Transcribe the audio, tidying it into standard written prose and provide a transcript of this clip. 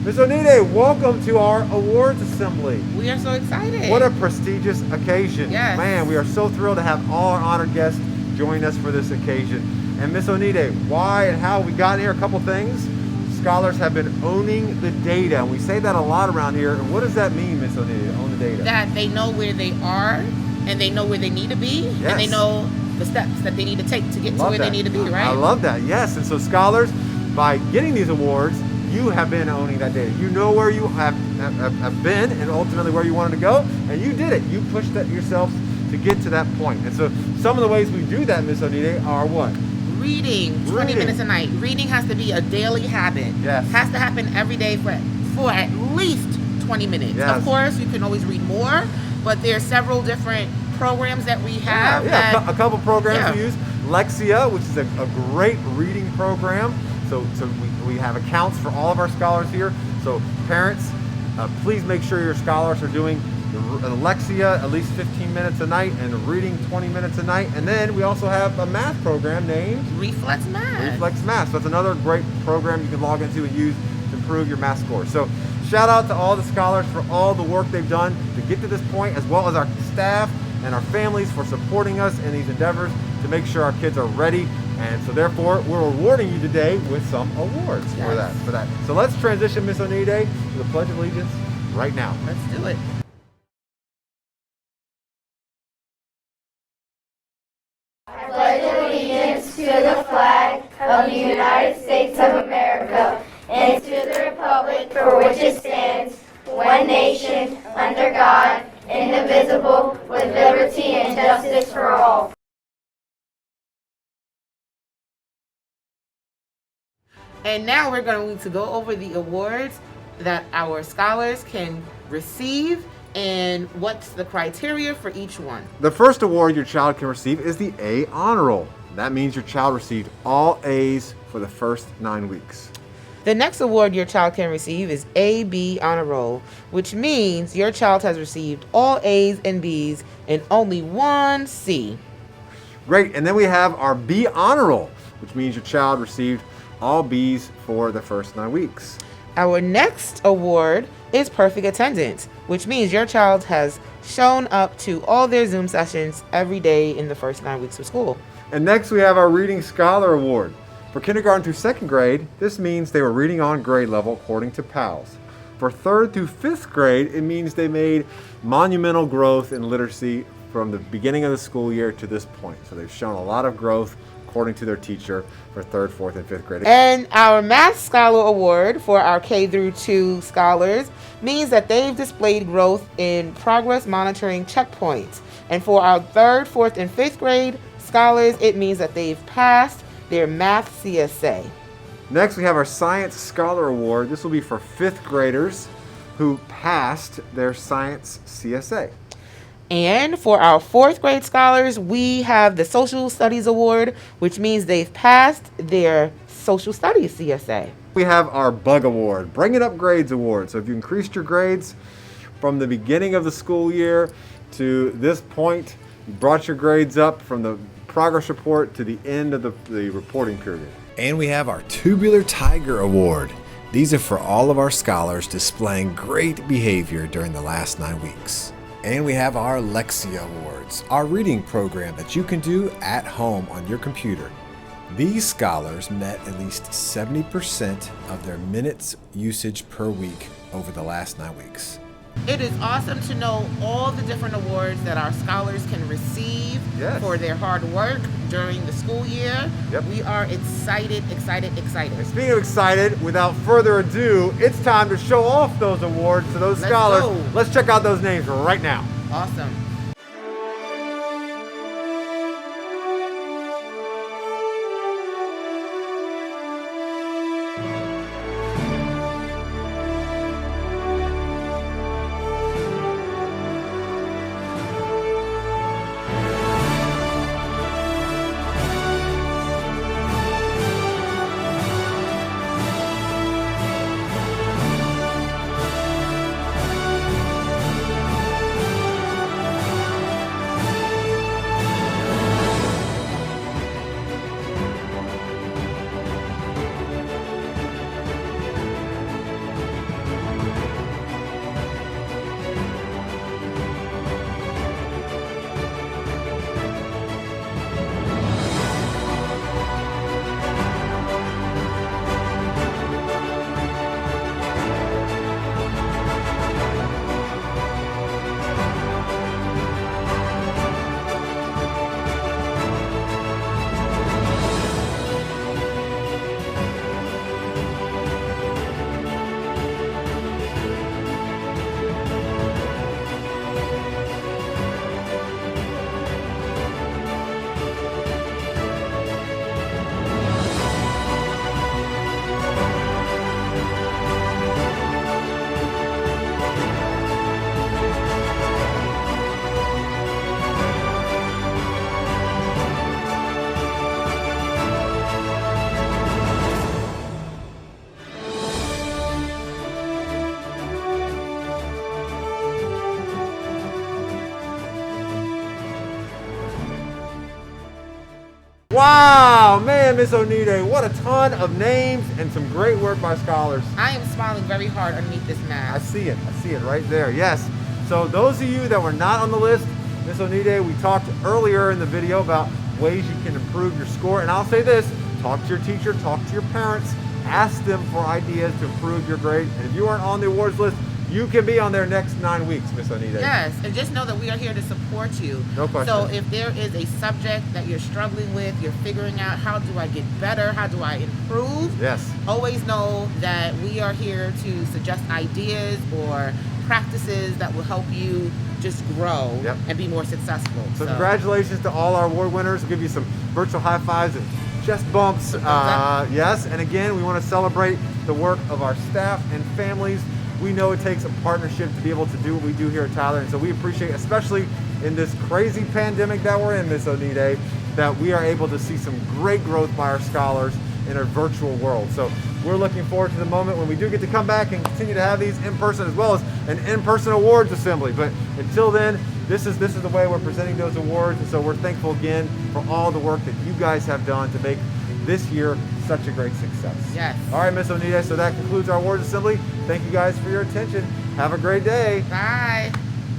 Ms. Onide, welcome to our awards assembly. We are so excited. What a prestigious occasion. Yes. Man, we are so thrilled to have all our honored guests join us for this occasion. And Ms. Onide, why and how we got here, a couple things. Scholars have been owning the data, and we say that a lot around here. And what does that mean, Ms. Onide, own the data? That they know where they are, and they know where they need to be, Yes. and they know the steps that they need to take to get to where they need to be, right? I love that, yes. And so scholars, by getting these awards, you have been owning that data. You know where you have been and ultimately where you wanted to go, and you did it. You pushed that yourself to get to that point. And so some of the ways we do that, Ms. Onide, are what? Reading 20 minutes a night. Reading has to be a daily habit. Yes. Has to happen every day for at least 20 minutes. Yes. Of course, you can always read more, but there are several different programs that we have. A couple programs Yeah. we use. Lexia, which is a great reading program. So we have accounts for all of our scholars here. So parents, please make sure your scholars are doing the Lexia at least 15 minutes a night and reading 20 minutes a night. And then we also have a math program named Reflex Math. Reflex Math. So that's another great program you can log into and use to improve your math score. So shout out to all the scholars for all the work they've done to get to this point, as well as our staff and our families for supporting us in these endeavors to make sure our kids are ready. And so therefore, we're rewarding you today with some awards for that. So let's transition, Ms. Onide, to the Pledge of Allegiance right now. Let's do it. I pledge allegiance to the flag of the United States of America and to the republic for which it stands, one nation, under God, indivisible, with liberty and justice for all. And now we're going to go over the awards that our scholars can receive and what's the criteria for each one. The first award your child can receive is the A Honor Roll. That means your child received all A's for the first 9 weeks. The next award your child can receive is AB Honor Roll, which means your child has received all A's and B's and only one C. Great, and then we have our B Honor Roll, which means your child received all B's for the first 9 weeks. Our next award is Perfect Attendance, which means your child has shown up to all their Zoom sessions every day in the first 9 weeks of school. And next we have our Reading Scholar Award. For kindergarten through second grade, this means they were reading on grade level according to PALS. For third through fifth grade, it means they made monumental growth in literacy from the beginning of the school year to this point. So they've shown a lot of growth according to their teacher for third, fourth, and fifth grade. And our Math Scholar Award for our K through 2 scholars means that they've displayed growth in progress monitoring checkpoints. And for our third, fourth, and fifth grade scholars, it means that they've passed their Math CSA. Next, we have our Science Scholar Award. This will be for fifth graders who passed their Science CSA. And for our fourth grade scholars, we have the Social Studies Award, which means they've passed their Social Studies CSA. We have our Bug Award, Bring It Up Grades Award. So if you increased your grades from the beginning of the school year to this point, you brought your grades up from the progress report to the end of the reporting period. And we have our Tubular Tiger Award. These are for all of our scholars displaying great behavior during the last 9 weeks. And we have our Lexia Awards, our reading program that you can do at home on your computer. These scholars met at least 70% of their minutes usage per week over the last 9 weeks. It is awesome to know all the different awards that our scholars can receive for their hard work during the school year. Yep. We are excited. And speaking of excited, without further ado, it's time to show off those awards to those Let's scholars. go. Let's check out those names right now. Awesome. Wow, man, Miss Onide, what a ton of names and some great work by scholars. I am smiling very hard underneath this I mask. see it right there. Yes. So those of you that were not on the list, Miss Onide, we talked earlier in the video about ways you can improve your score. And I'll say this, talk to your teacher, talk to your parents, ask them for ideas to improve your grade. And if you aren't on the awards list, you can be on there next 9 weeks, Miss Onide. Yes, and just know that we are here to support you. No question. So if there is a subject that you're struggling with, you're figuring out how do I get better, how do I improve, Yes. always know that we are here to suggest ideas or practices that will help you just grow Yep. and be more successful. So congratulations to all our award winners. We'll give you some virtual high fives and chest bumps. Yes, and again, we want to celebrate the work of our staff and families. We know it takes a partnership to be able to do what we do here at Tyler, and so we appreciate, especially in this crazy pandemic that we're in, Miss Onide, that we are able to see some great growth by our scholars in a virtual world. So we're looking forward to the moment when we do get to come back and continue to have these in person as well as an in-person awards assembly. But until then, this is the way we're presenting those awards, and so we're thankful again for all the work that you guys have done to make this year such a great success. Yes. All right, Miss Onide, so that concludes our awards assembly. Thank you guys for your attention. Have a great day. Bye.